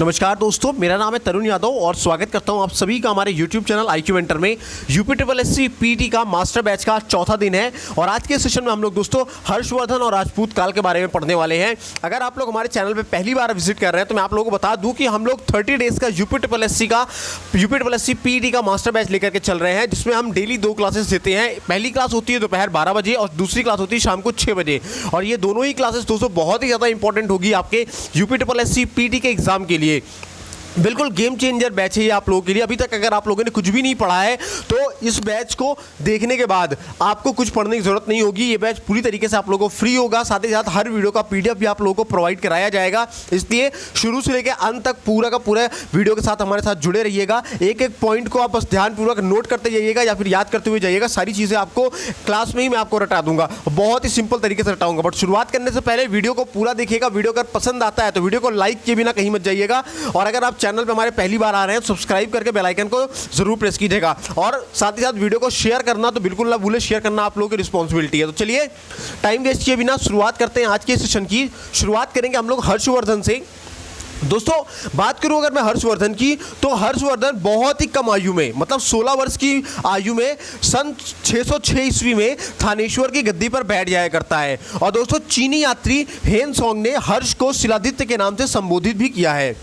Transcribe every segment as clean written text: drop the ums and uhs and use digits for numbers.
नमस्कार दोस्तों, मेरा नाम है तरुण यादव और स्वागत करता हूं आप सभी का हमारे YouTube चैनल IQ मेंटर में। यूपी पीटी का मास्टर बैच का चौथा दिन है और आज के सेशन में हम लोग दोस्तों हर्षवर्धन और राजपूत काल के बारे में पढ़ने वाले हैं। अगर आप लोग हमारे चैनल पे पहली बार विजिट कर रहे हैं तो मैं आप लोगों को बता दूं कि हम लोग 30 डेज का यूपी पीटी का मास्टर बैच लेकर के चल रहे हैं, जिसमें हम डेली 2 क्लासेस देते हैं। पहली क्लास होती है दोपहर 12 बजे और दूसरी क्लास होती है शाम को 6 बजे। और ये दोनों ही क्लासेस दोस्तों बहुत ही ज़्यादा इंपॉर्टेंट होगी आपके यूपी पीटी के एग्जाम के लिए। बिल्कुल गेम चेंजर बैच है ये आप लोगों के लिए। अभी तक अगर आप लोगों ने कुछ भी नहीं पढ़ा है तो इस बैच को देखने के बाद आपको कुछ पढ़ने की जरूरत नहीं होगी। ये बैच पूरी तरीके से आप लोगों को फ्री होगा, साथ ही साथ हर वीडियो का PDF भी आप लोगों को प्रोवाइड कराया जाएगा। इसलिए शुरू से लेकर अंत तक पूरा का पूरा वीडियो के साथ हमारे साथ जुड़े रहिएगा। एक एक पॉइंट को आप बस ध्यानपूर्वक नोट करते जाइएगा या फिर याद करते हुए जाइएगा। सारी चीज़ें आपको क्लास में ही मैं आपको रटा दूंगा, बहुत ही सिंपल तरीके से रटाऊंगा। बट शुरुआत करने से पहले वीडियो को पूरा देखिएगा। वीडियो अगर पसंद आता है तो वीडियो को लाइक किए बिना कहीं मत जाइएगा। और अगर आप चैनल पर हमारे पहली बार आ रहे हैं तो सब्सक्राइब करके बेल आइकन को जरूर प्रेस कीजिएगा। और साथ ही साथ वीडियो को शेयर करना तो बिल्कुल ना भूलें, शेयर करना आप लोगों की रिस्पॉन्सिबिलिटी है। तो चलिए टाइम वेस्ट किए बिना शुरुआत करते हैं आज के सेशन की। शुरुआत करेंगे हम लोग हर्षवर्धन से। दोस्तों बात करूं अगर मैं हर्षवर्धन की तो हर्षवर्धन बहुत ही कम आयु में, मतलब 16 वर्ष की आयु में सन 606 ईस्वी में थानेश्वर की गद्दी पर बैठ जाया करता है। और दोस्तों चीनी यात्री हेनसोंग ने हर्ष को शिलादित्य के नाम से संबोधित भी किया है।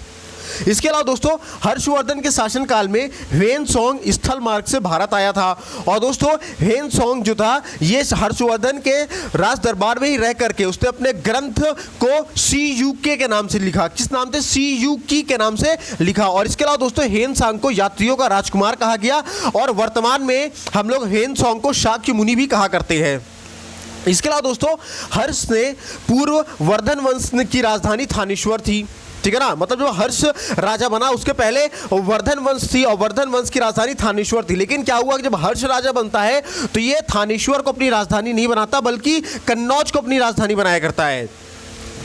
इसके अलावा दोस्तों हर्षवर्धन के शासनकाल में हेनसोंग स्थल मार्ग से भारत आया था। और दोस्तों हेनसोंग जो था ये हर्षवर्धन के राज दरबार में ही रह करके उसने अपने ग्रंथ को सीयूके के नाम से लिखा। किस नाम से? सीयूकी के नाम से लिखा। और इसके अलावा दोस्तों हेनसोंग को यात्रियों का राजकुमार कहा गया और वर्तमान में हम लोग हेनसोंग को शाक्य मुनि भी कहा करते हैं। इसके अलावा दोस्तों हर्ष ने पूर्व वर्धन वंश की राजधानी थानेश्वर थी, ठीक है ना। मतलब जो हर्ष राजा बना उसके पहले वर्धन वंश थी और वर्धन वंश की राजधानी थानेश्वर थी। लेकिन क्या हुआ कि जब हर्ष राजा बनता है तो ये थानेश्वर को अपनी राजधानी नहीं बनाता बल्कि कन्नौज को अपनी राजधानी बनाया करता है,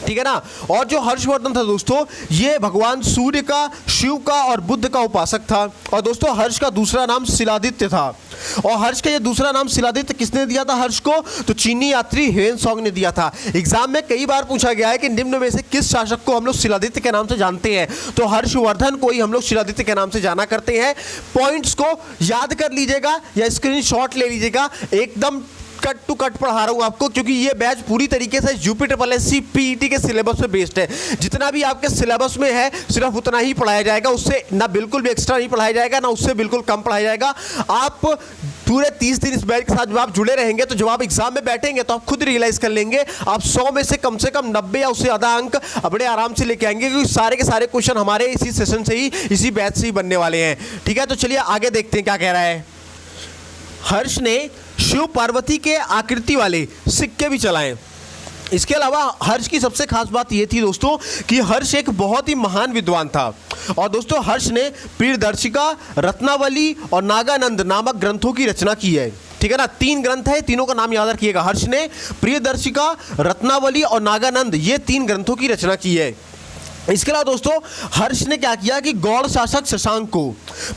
ठीक है ना। और जो हर्षवर्धन था दोस्तों ये भगवान सूर्य का, शिव का और बुद्ध का उपासक था। और दोस्तों हर्ष का दूसरा नाम शिलादित्य था। और हर्ष का ये दूसरा नाम शिलादित्य किसने दिया था हर्ष को? तो चीनी यात्री हेनसोंग ने दिया था। एग्जाम में कई बार पूछा गया है कि निम्न में से किस शासक को हम लोग शिलादित्य के नाम से जानते हैं, तो हर्षवर्धन को ही हम लोग शिलादित्य के नाम से जाना करते हैं। पॉइंट्स को याद कर लीजिएगा या स्क्रीनशॉट ले लीजिएगा। एकदम कट टू कट पढ़ा रहा हूँ आपको, क्योंकि ये बैच पूरी तरीके से यूपी पीटी के सिलेबस पे बेस्ड है। जितना भी आपके सिलेबस में है सिर्फ उतना ही पढ़ाया जाएगा, उससे ना बिल्कुल भी एक्स्ट्रा नहीं पढ़ाया जाएगा ना उससे बिल्कुल कम पढ़ाया जाएगा। आप पूरे 30 दिन इस बैच के साथ जब आप जुड़े रहेंगे तो जब आप एग्जाम में बैठेंगे तो आप खुद रियलाइज कर लेंगे आप 100 में से कम 90 या उससे ज़्यादा अंक बड़े आराम से लेके आएंगे, क्योंकि सारे के सारे क्वेश्चन हमारे इसी सेशन से ही, इसी बैच से ही बनने वाले हैं, ठीक है। तो चलिए आगे देखते हैं क्या कह रहा है। हर्ष ने शिव पार्वती के आकृति वाले सिक्के भी चलाए। इसके अलावा हर्ष की सबसे खास बात यह थी दोस्तों कि हर्ष एक बहुत ही महान विद्वान था। और दोस्तों हर्ष ने प्रियदर्शिका, रत्नावली और नागानंद नामक ग्रंथों की रचना की है, ठीक है ना। 3 ग्रंथ है, तीनों का नाम याद रखिएगा। हर्ष ने प्रियदर्शिका, रत्नावली और नागानंद ये 3 ग्रंथों की रचना की है। इसके अलावा दोस्तों हर्ष ने क्या किया कि गौड़ शासक शशांक को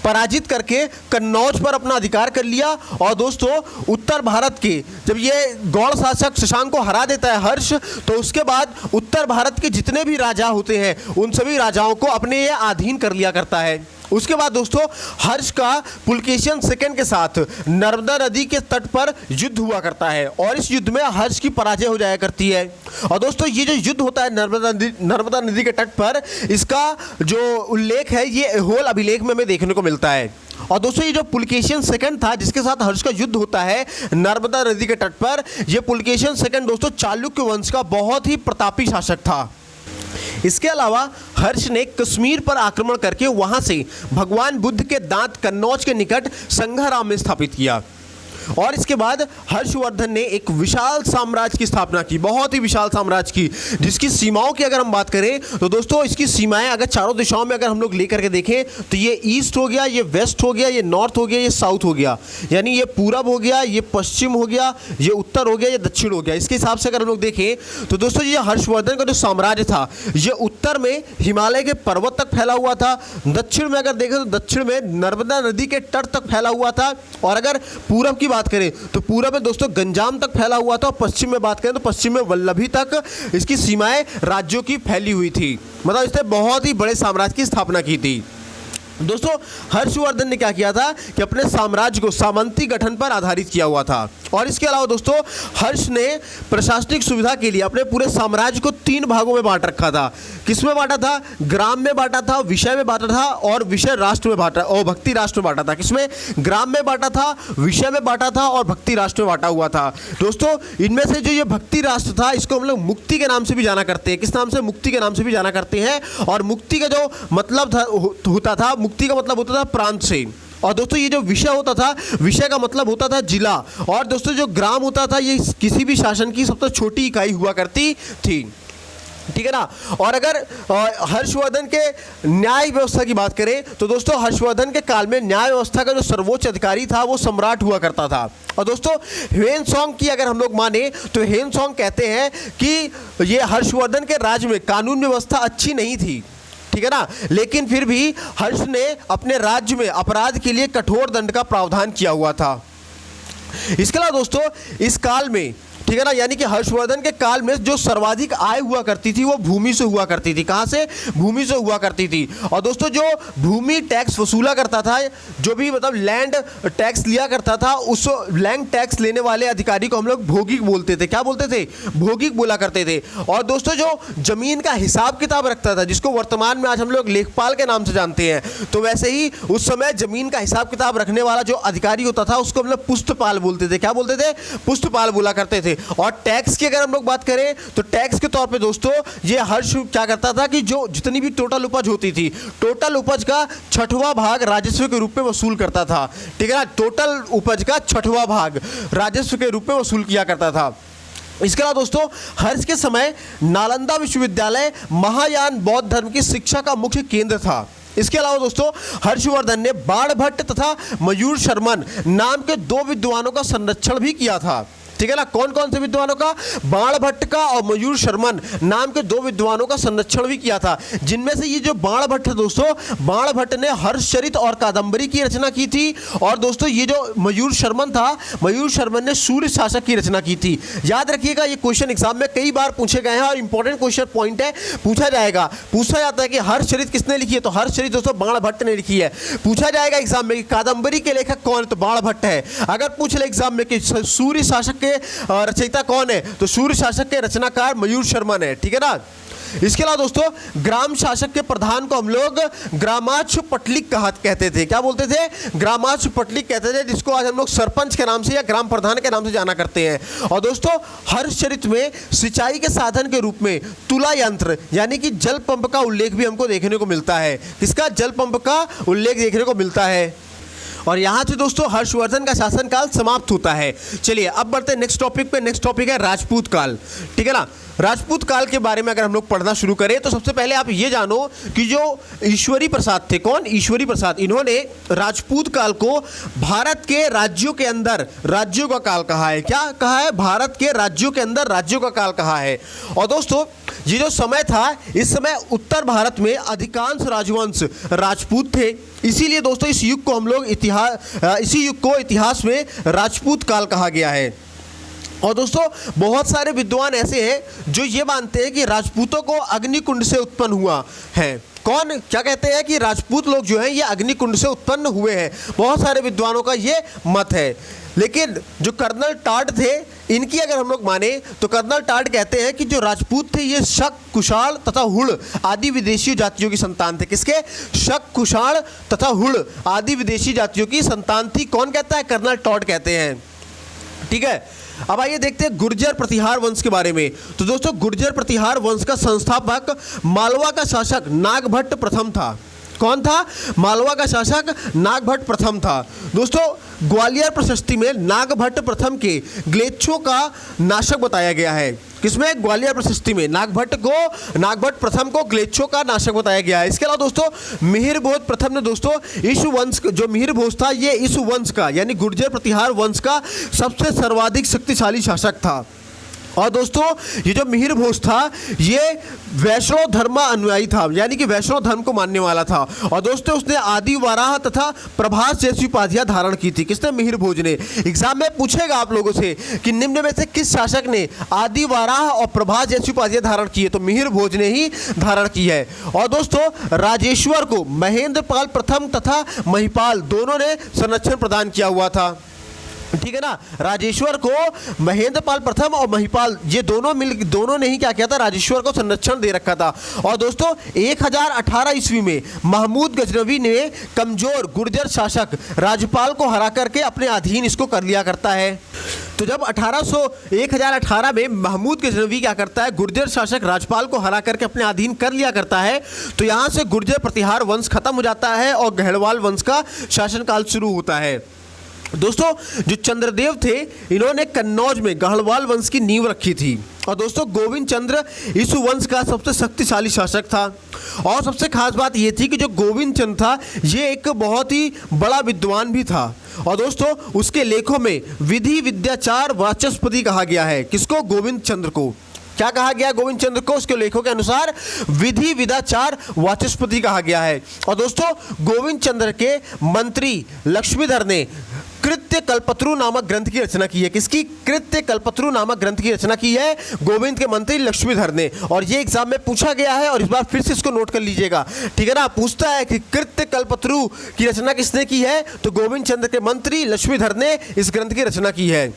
पराजित करके कन्नौज पर अपना अधिकार कर लिया। और दोस्तों उत्तर भारत के जब ये गौड़ शासक शशांक को हरा देता है हर्ष, तो उसके बाद उत्तर भारत के जितने भी राजा होते हैं उन सभी राजाओं को अपने ये अधीन कर लिया करता है। उसके बाद दोस्तों हर्ष का पुलकेशिन सेकंड के साथ नर्मदा नदी के तट पर युद्ध हुआ करता है और इस युद्ध में हर्ष की पराजय हो जाया करती है। और दोस्तों ये जो युद्ध होता है नर्मदा नदी के तट पर, इसका जो उल्लेख है ये ऐहोल अभिलेख में हमें देखने को मिलता है। और दोस्तों ये जो पुलकेशिन सेकंड था जिसके साथ हर्ष का युद्ध होता है नर्मदा नदी के तट पर, यह पुलकेशिन सेकंड दोस्तों चालुक्य वंश का बहुत ही प्रतापी शासक था। इसके अलावा हर्ष ने कश्मीर पर आक्रमण करके वहां से भगवान बुद्ध के दांत कन्नौज के निकट संघाराम में स्थापित किया। और इसके बाद हर्षवर्धन ने एक विशाल साम्राज्य की स्थापना की, बहुत ही विशाल साम्राज्य की, जिसकी सीमाओं की अगर हम बात करें तो दोस्तों इसकी सीमाएं अगर चारों दिशाओं में अगर हम लोग लेकर के देखें तो ये ईस्ट हो गया, ये वेस्ट हो गया, ये नॉर्थ हो गया, ये साउथ हो गया, यानी ये पूरब हो गया, ये पश्चिम हो गया, ये उत्तर हो गया, ये दक्षिण हो गया। इसके हिसाब से अगर हम लोग देखें तो दोस्तों ये हर्षवर्धन का जो साम्राज्य था ये उत्तर में हिमालय के पर्वत तक फैला हुआ था, दक्षिण में अगर देखें तो दक्षिण में नर्मदा नदी के तट तक फैला हुआ था, और अगर पूरब की बात करें तो पूरब में दोस्तों गंजाम तक फैला हुआ था, और पश्चिम में बात करें तो पश्चिम में वल्लभी तक इसकी सीमाएं राज्यों की फैली हुई थी। मतलब इसने बहुत ही बड़े साम्राज्य की स्थापना की थी। दोस्तों हर्षवर्धन ने क्या किया था कि अपने साम्राज्य को सामंती गठन पर आधारित किया हुआ था। और इसके अलावा दोस्तों हर्ष ने प्रशासनिक सुविधा के लिए अपने पूरे साम्राज्य को 3 भागों में बांट रखा था। किसमें बांटा था? ग्राम में बांटा था, विषय में बांटा था और विषय राष्ट्र में बांटा और भक्ति राष्ट्र में बांटा था। किसमें? ग्राम में बांटा था, विषय में बांटा था और भक्ति राष्ट्र में बांटा हुआ था। दोस्तों इनमें से जो ये भक्ति राष्ट्र था इसको हम लोग मुक्ति के नाम से भी जाना करते हैं। किस नाम से? मुक्ति के नाम से भी जाना करते हैं। और मुक्ति का जो मतलब होता था, मुक्ति का मतलब होता था प्रांत से। और दोस्तों ये जो विषय होता था, विषय का मतलब होता था जिला। और दोस्तों जो ग्राम होता था ये किसी भी शासन की सबसे छोटी इकाई हुआ करती थी। ठीक है ना। और अगर हर्षवर्धन के न्याय व्यवस्था की बात करें तो दोस्तों हर्षवर्धन के काल में न्याय व्यवस्था का जो सर्वोच्च अधिकारी था वो सम्राट हुआ करता था। और दोस्तों ह्वेनसांग की अगर हम लोग माने तो ह्वेनसांग कहते हैं कि ये हर्षवर्धन के राज्य में कानून व्यवस्था अच्छी नहीं थी। ठीक है ना। लेकिन फिर भी हर्ष ने अपने राज्य में अपराध के लिए कठोर दंड का प्रावधान किया हुआ था। इसके अलावा दोस्तों इस काल में, ठीक है ना, यानी कि हर्षवर्धन के काल में जो सर्वाधिक आय हुआ करती थी वो भूमि से हुआ करती थी। कहाँ से? भूमि से हुआ करती थी। और दोस्तों जो भूमि टैक्स वसूला करता था, जो भी मतलब लैंड टैक्स लिया करता था, उस लैंड टैक्स लेने वाले अधिकारी को हम लोग भौगिक बोलते थे। क्या बोलते थे? भौगिक बोला करते थे। और दोस्तों जो जमीन का हिसाब किताब रखता था, जिसको वर्तमान में आज हम लोग लेखपाल के नाम से जानते हैं, तो वैसे ही उस समय जमीन का हिसाब किताब रखने वाला जो अधिकारी होता था उसको हम लोग पुस्तपाल बोलते थे। क्या बोलते थे? पुस्तपाल बोला करते थे। और टैक्स की अगर हम लोग बात करें तो टैक्स के तौर पे दोस्तों ये हर्ष क्या करता था कि जो जितनी भी टोटल उपज होती थी, टोटल उपज का 6वां भाग राजस्व के रूप में वसूल करता था। ठीक है ना। टोटल उपज का 6वां भाग राजस्व के रूप में वसूल किया करता था। इसके अलावा दोस्तों हर्ष के समय नालंदा विश्वविद्यालय महायान बौद्ध धर्म की शिक्षा का मुख्य केंद्र था। इसके अलावा दोस्तों हर्षवर्धन ने बाणभट्ट तथा मयूर शर्मन नाम के 2 विद्वानों का संरक्षण भी किया था। ठीक है ना। कौन कौन से विद्वानों का? बाणभट्ट का और मयूर शर्मन नाम के 2 विद्वानों का संरक्षण भी किया था। जिनमें से ये जो बाणभट्ट है दोस्तों, बाणभट्ट ने हर्षचरित और कादंबरी की रचना की थी। और दोस्तों ये जो मयूर शर्मन था, मयूर शर्मन ने सूर्य शासक की रचना की थी। याद रखिएगा ये क्वेश्चन एग्जाम में कई बार पूछे गए हैं और इंपॉर्टेंट क्वेश्चन पॉइंट है, पूछा जाएगा। पूछा जाता है कि हर्षचरित किसने लिखी है, तो हर्षचरित दोस्तों बाणभट्ट ने लिखी है। पूछा जाएगा एग्जाम में कि कादंबरी के लेखक कौन है, तो बाणभट्ट है। अगर पूछ ले एग्जाम में कि सूर्य शासक के रचयिता कौन है, तो सूर्य शासक के रचनाकार मयूर शर्मन है। ठीक है ना। इसके अलावा दोस्तों ग्राम शासक के प्रधान को हम लोग ग्रामाक्ष पटलिक कहते थे। क्या बोलते थे? ग्रामाक्ष पटलिक कहते थे, जिसको आज हम लोग सरपंच के नाम से या ग्राम प्रधान के नाम से जाना करते हैं। और दोस्तों हर्षचरित में सिंचाई के साधन के रूप में तुला यंत्र यानी कि जल पंप का उल्लेख भी हमको देखने को मिलता है। किसका? जल पंप का उल्लेख देखने को मिलता है। और यहाँ से दोस्तों हर्षवर्धन का शासनकाल समाप्त होता है। चलिए अब बढ़ते हैं नेक्स्ट टॉपिक पे। नेक्स्ट टॉपिक है राजपूत काल। ठीक है ना। राजपूत काल के बारे में अगर हम लोग पढ़ना शुरू करें तो सबसे पहले आप ये जानो कि जो ईश्वरी प्रसाद थे, कौन? ईश्वरी प्रसाद, इन्होंने राजपूत काल को भारत के राज्यों के अंदर राज्यों का काल कहा है। क्या कहा है? भारत के राज्यों के अंदर राज्यों का काल कहा है। और दोस्तों ये जो समय था, इस समय उत्तर भारत में अधिकांश राजवंश राजपूत थे। इसीलिए दोस्तों इस युग को हम लोग इसी युग को इतिहास में राजपूत काल कहा गया है। और दोस्तों बहुत सारे विद्वान ऐसे हैं जो ये मानते हैं कि राजपूतों को अग्निकुंड से उत्पन्न हुआ है। कौन? क्या कहते हैं कि राजपूत लोग जो हैं ये अग्निकुंड से उत्पन्न हुए हैं। बहुत सारे विद्वानों का ये मत है। लेकिन जो कर्नल टाट थे, इनकी अगर हम लोग माने तो कर्नल टाट कहते हैं कि जो राजपूत थे ये शक, कुशाण तथा हुड़ आदि विदेशी जातियों की संतान थे। किसके? शक, कुशाण तथा हुड़ आदि विदेशी जातियों की संतान थी। कौन कहता है? कर्नल टाट कहते हैं। ठीक है। अब आइए देखते हैं गुर्जर प्रतिहार वंश के बारे में। तो दोस्तों गुर्जर प्रतिहार वंश का संस्थापक मालवा का शासक नागभट्ट प्रथम था। कौन था? मालवा का शासक नागभट्ट प्रथम था। दोस्तों ग्वालियर प्रशस्ति में नागभट्ट प्रथम के ग्लेच्छों का नाशक बताया गया है। किसमें? ग्वालियर प्रशस्ति में नागभट्ट प्रथम को ग्लेच्छों का नाशक बताया गया है। इसके अलावा दोस्तों मिहिर भोज प्रथम ने दोस्तों इस वंश, जो मिहिर भोज था ये इस वंश का यानी गुर्जर प्रतिहार वंश का सबसे सर्वाधिक शक्तिशाली शासक था। और दोस्तों ये जो मिहिर भोज था ये वैष्णव धर्म अनुयायी था, यानी कि वैष्णव धर्म को मानने वाला था। और दोस्तों उसने आदि वाराह तथा प्रभास जैसी उपाधियां धारण की थी। किसने? मिहिर भोज ने। एग्जाम में पूछेगा आप लोगों से कि निम्न में से किस शासक ने आदि वाराह और प्रभास जैसी उपाधियां धारण की है, तो मिहिर भोज ने ही धारण की है। और दोस्तों राजेश्वर को महेंद्र पाल प्रथम तथा महिपाल दोनों ने संरक्षण प्रदान किया हुआ था, ठीक है ना। राजेश्वर को महेंद्र पाल प्रथम और महिपाल ये दोनों ने ही क्या किया था, राजेश्वर को संरक्षण दे रखा था। और दोस्तों 1018 ईस्वी में महमूद गजनवी ने कमजोर गुर्जर शासक राजपाल को हरा करके अपने अधीन इसको कर लिया करता है। तो जब 1018 में महमूद गजनवी क्या करता है, गुर्जर शासक राजपाल को हरा करके अपने अधीन कर लिया करता है, तो यहाँ से गुर्जर प्रतिहार वंश खत्म हो जाता है और गढ़वाल वंश का शासनकाल शुरू होता है। दोस्तों जो चंद्रदेव थे इन्होंने कन्नौज में गढ़वाल वंश की नींव रखी थी। और दोस्तों गोविंद चंद्र इस वंश का सबसे शक्तिशाली शासक था। और सबसे खास बात ये थी कि जो गोविंद चंद्र था ये एक बहुत ही बड़ा विद्वान भी था। और दोस्तों उसके लेखों में विधि विद्याचार वाचस्पति कहा गया है। किसको? गोविंद चंद्र को। क्या कहा गया गोविंद चंद्र को? उसके लेखों के अनुसार विधि विद्याचार वाचस्पति कहा गया है। और दोस्तों गोविंद चंद्र के मंत्री लक्ष्मीधर ने कृत्य कल्पत्रु नामक ग्रंथ की रचना की है। किसकी? कृत्य कल्पत्रु नामक ग्रंथ की रचना की है गोविंद के मंत्री लक्ष्मीधर ने। और ये एग्जाम में पूछा गया है और इस बार फिर से इसको नोट कर लीजिएगा, ठीक है ना। पूछता है कि कृत्य कल्पत्रु की रचना किसने की है, तो गोविंद चंद्र के मंत्री लक्ष्मीधर ने इस ग्रंथ की रचना की है।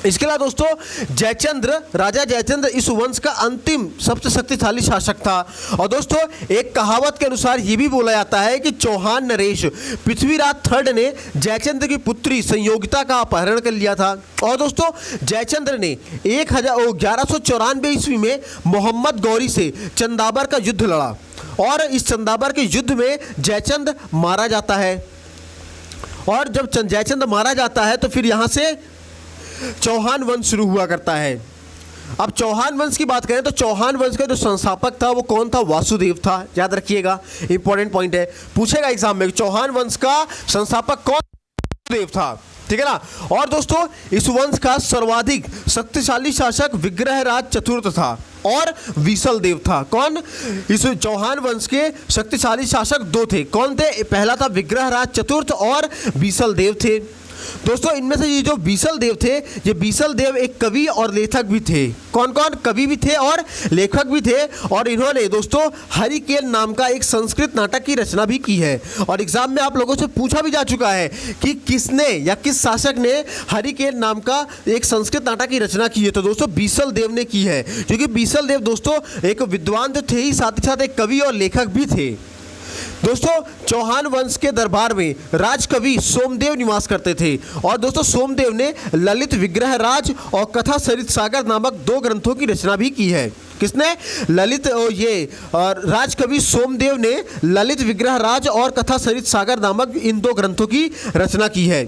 इसके अलावा दोस्तों जयचंद्र, राजा जयचंद्र इस वंश का अंतिम सबसे शक्तिशाली शासक था। और दोस्तों एक कहावत के अनुसार ये भी बोला जाता है कि चौहान नरेश पृथ्वीराज थर्ड ने जयचंद्र की पुत्री संयोगिता का अपहरण कर लिया था। और दोस्तों जयचंद्र ने 1194 ईस्वी में मोहम्मद गौरी से चंदाबर का युद्ध लड़ा और इस चंदाबर के युद्ध में जयचंद्र मारा जाता है। और जब जयचंद्र मारा जाता है तो फिर यहाँ से चौहान वंश शुरू हुआ करता है। अब चौहान वंश की बात करें तो चौहान वंश का जो संस्थापक था वो कौन था? वासुदेव था। याद रखिएगा, इंपॉर्टेंट पॉइंट है, पूछेगा एग्जाम में। चौहान वंश का संस्थापक कौन? वासुदेव था, ठीक है ना। और दोस्तों इस वंश का सर्वाधिक शक्तिशाली शासक विग्रहराज चतुर्थ था और विसल देव था। कौन? इस चौहान वंश के शक्तिशाली शासक दो थे। कौन थे? पहला था विग्रहराज चतुर्थ और विसल देव थे। दोस्तों इनमें से ये जो बीसल देव थे, ये बीसल देव एक कवि और लेखक भी थे। कौन कौन? कवि भी थे और लेखक भी थे। और इन्होंने दोस्तों हरिकेन नाम का एक संस्कृत नाटक की रचना भी की है। और एग्जाम में आप लोगों से पूछा भी जा चुका है कि किसने या किस शासक ने हरिकेन नाम का एक संस्कृत नाटक की रचना की है, तो दोस्तों बीसल देव ने की है। क्योंकि बीसल देव दोस्तों एक विद्वान तो थे ही, साथ ही साथ एक कवि और लेखक भी थे। दोस्तों चौहान वंश के दरबार में राजकवि सोमदेव निवास करते थे। और दोस्तों सोमदेव ने ललित विग्रहराज और कथा सरित सागर नामक दो ग्रंथों की रचना भी की है। किसने? ललित राजकवि सोमदेव ने ललित विग्रहराज और कथा सरित सागर नामक इन दो ग्रंथों की रचना की है।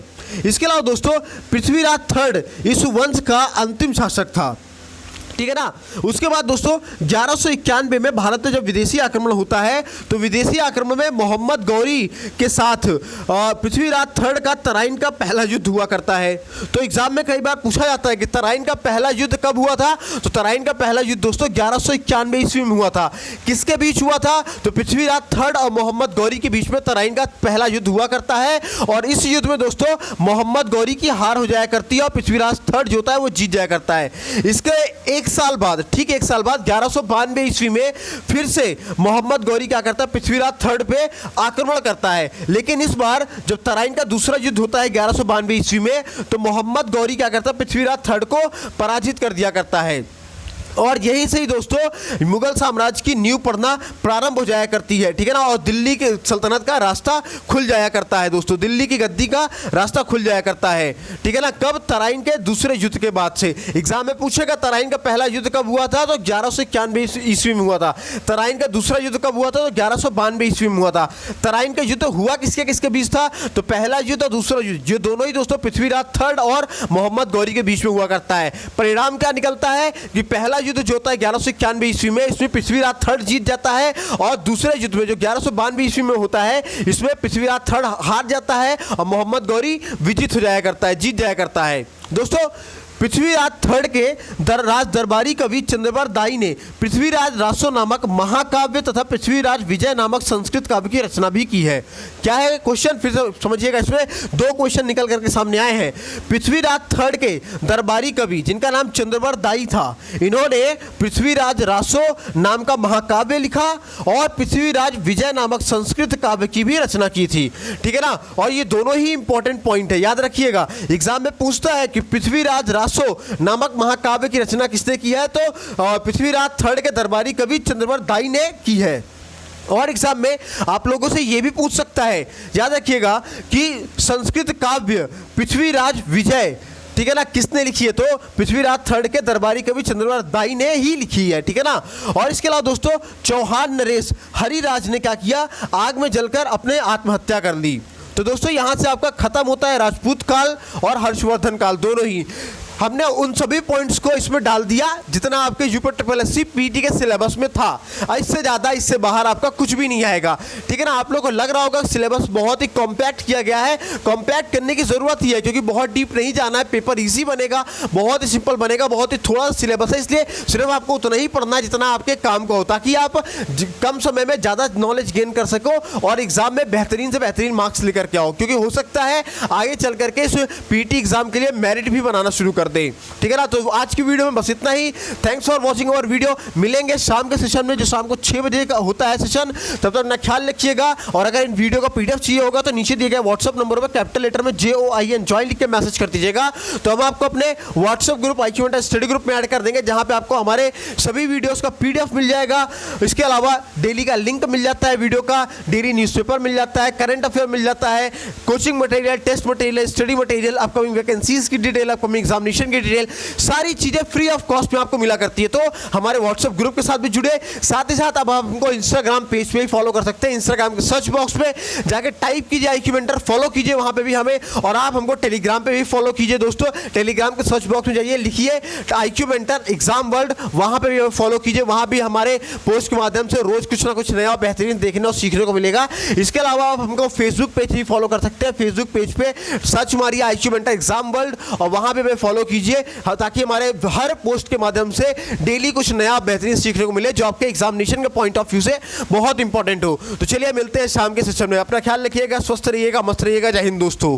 इसके अलावा दोस्तों पृथ्वीराज थर्ड इस वंश का अंतिम शासक था, ठीक है ना। उसके बाद दोस्तों 1191 में भारत में जब विदेशी आक्रमण होता है तो विदेशी आक्रमण में मोहम्मद गौरी के साथ पृथ्वीराज थर्ड का तराइन का पहला युद्ध हुआ करता है। तो एग्जाम में कई बार पूछा जाता है कि तराइन का पहला युद्ध कब हुआ था, तो तराइन का पहला युद्ध दोस्तों 1191 ईस्वी में हुआ था। किसके बीच हुआ था? तो पृथ्वीराज थर्ड और मोहम्मद गौरी के बीच में तराइन का पहला युद्ध हुआ करता है। और इस युद्ध में दोस्तों मोहम्मद गौरी की हार हो जाया करती है और पृथ्वीराज थर्ड जो होता है वो जीत जाया करता है। इसके एक साल बाद 1192 ईस्वी में फिर से मोहम्मद गौरी क्या करता है? पृथ्वीराज थर्ड पे आक्रमण करता है। लेकिन इस बार जब तराइन का दूसरा युद्ध होता है 1192 ईस्वी में, तो मोहम्मद गौरी क्या करता है? पृथ्वीराज थर्ड को पराजित कर दिया करता है। और यहीं से ही दोस्तों मुगल साम्राज्य की नींव पड़ना प्रारंभ हो जाया करती है, ठीक है ना। और दिल्ली के सल्तनत का रास्ता खुल जाया करता है दोस्तों, दिल्ली की गद्दी का रास्ता खुल जाया करता है, ठीक है ना। कब? तराइन के दूसरे युद्ध के बाद से। एग्जाम में पूछेगा तराइन का पहला युद्ध कब हुआ था, तो 1191 ईस्वी में हुआ था। तराइन का दूसरा युद्ध कब हुआ था, तो 1192 ईस्वी में हुआ था। तराइन का युद्ध हुआ किसके किसके बीच था, तो पहला युद्ध और दूसरा युद्ध ये दोनों ही दोस्तों पृथ्वीराज थर्ड और मोहम्मद गौरी के बीच में हुआ करता है। परिणाम क्या निकलता है कि पहला युद्ध जो होता है 1191 ईस्वी में, इसमें पृथ्वीराज थर्ड जीत जाता है। और दूसरे युद्ध में जो 1192 ईस्वी में होता है, इसमें पृथ्वीराज थर्ड हार जाता है और मोहम्मद गौरी विजित हो जाया करता है, जीत जाया करता है। दोस्तों पृथ्वीराज थर्ड के राज दरबारी कवि चंद्रबर दाई ने पृथ्वीराज रासो नामक महाकाव्य तथा पृथ्वीराज विजय नामक संस्कृत काव्य की रचना भी की है। क्या है क्वेश्चन, फिर से समझिएगा, इसमें दो क्वेश्चन निकल करके सामने आए हैं। पृथ्वीराज थर्ड के दरबारी कवि जिनका नाम चंद्रबर दाई था, इन्होंने पृथ्वीराज रासो नाम का महाकाव्य लिखा और पृथ्वीराज विजय नामक संस्कृत काव्य की भी रचना की थी। ठीक है ना, और ये दोनों ही इंपॉर्टेंट पॉइंट है, याद रखिएगा। एग्जाम में पूछता है कि पृथ्वीराज रासो नामक महाकाव्य की रचना किसने की है, तो पृथ्वीराज थर्ड के दरबारी कवि चंद्रबर दाई ने की है। और एग्जाम में आप लोगों से यह भी पूछ सकता है, याद रखिएगा, कि संस्कृत काव्य पृथ्वीराज विजय, ठीक है ना, किसने लिखी है, तो पृथ्वीराज थर्ड के दरबारी कवि चंद्रबर दाई ने ही लिखी है। ठीक है ना। और इसके अलावा दोस्तों चौहान नरेश हरिराज ने क्या किया, आग में जलकर अपने आत्महत्या कर ली। तो दोस्तों यहां से आपका खत्म होता है राजपूत काल और हर्षवर्धन काल, दोनों ही। हमने उन सभी पॉइंट्स को इसमें डाल दिया जितना आपके यूपीएससी पीटी के सिलेबस में था। इससे ज़्यादा, इससे बाहर आपका कुछ भी नहीं आएगा। ठीक है ना। आप लोगों को लग रहा होगा सिलेबस बहुत ही कॉम्पैक्ट किया गया है, कॉम्पैक्ट करने की ज़रूरत ही है क्योंकि बहुत डीप नहीं जाना है, पेपर ईजी बनेगा, बहुत ही सिंपल बनेगा, बहुत ही थोड़ा सिलेबस है, इसलिए सिर्फ आपको उतना ही पढ़ना है जितना आपके काम का हो, ताकि आप कम समय में ज़्यादा नॉलेज गेन कर सको और एग्जाम में बेहतरीन से बेहतरीन मार्क्स लेकर के आओ, क्योंकि हो सकता है आगे चल करके इस पीटी एग्जाम के लिए मेरिट भी बनाना शुरू कर दे। ठीक है ना। तो आज की वीडियो में बस इतना ही। Thanks for watching our video. मिलेंगे शाम के सेशन में, जो शाम को 6 बजे का होता है सेशन। तब तक अपना ख्याल रखिएगा। और अगर इन वीडियो का पीडीएफ चाहिए होगा तो नीचे दिए गए व्हाट्सएप नंबर पर कैपिटल लेटर में JOIN ज्वाइन लिख के मैसेज कर दीजिएगा, तो हम आपको अपने WhatsApp group IQ mentor study group में ऐड कर देंगे, जहां पे आपको हमारे सभी वीडियोस का PDF मिल जाएगा। इसके अलावा डेली का लिंक मिल जाता है वीडियो का, डेली न्यूज़पेपर मिल जाता है, करंट अफेयर मिल जाता है, coaching material, test material, study material, upcoming vacancies की डिटेल, अपकमिंग एग्जामिनेशन की डिटेल, सारी चीजें फ्री ऑफ कॉस्ट में आपको मिला करती है। तो हमारे व्हाट्सएप ग्रुप के साथ भी जुड़े। साथ ही साथ अब आप हमको इंस्टाग्राम पेज पे भी फॉलो कर सकते हैं। इंस्टाग्राम के सर्च बॉक्स में जाके टाइप कीजिए IQ मेंटर, फॉलो कीजिए वहां पे भी हमें। और आप हमको टेलीग्राम पे भी फॉलो कीजिए दोस्तों। टेलीग्राम के सर्च बॉक्स में जाइए, लिखिए IQ मेंटर एग्जाम वर्ल्ड, वहां पे भी फॉलो कीजिए। वहां भी हमारे पोस्ट के माध्यम से रोज कुछ ना कुछ नया बेहतरीन देखने और सीखने को मिलेगा। इसके अलावा आप हमको फेसबुक पेज भी फॉलो कर सकते हैं। फेसबुक पेज पे सर्च मारिए IQ मेंटर एग्जाम वर्ल्ड और वहां पे फॉलो कीजिए, ताकि हमारे हर पोस्ट के माध्यम से डेली कुछ नया बेहतरीन सीखने को मिले, जो आपके एग्जामिनेशन के पॉइंट ऑफ व्यू से बहुत इंपॉर्टेंट हो। तो चलिए मिलते हैं शाम के सेशन में। अपना ख्याल रखिएगा, स्वस्थ रहिएगा, मस्त रहिएगा। जय हिंद दोस्तों।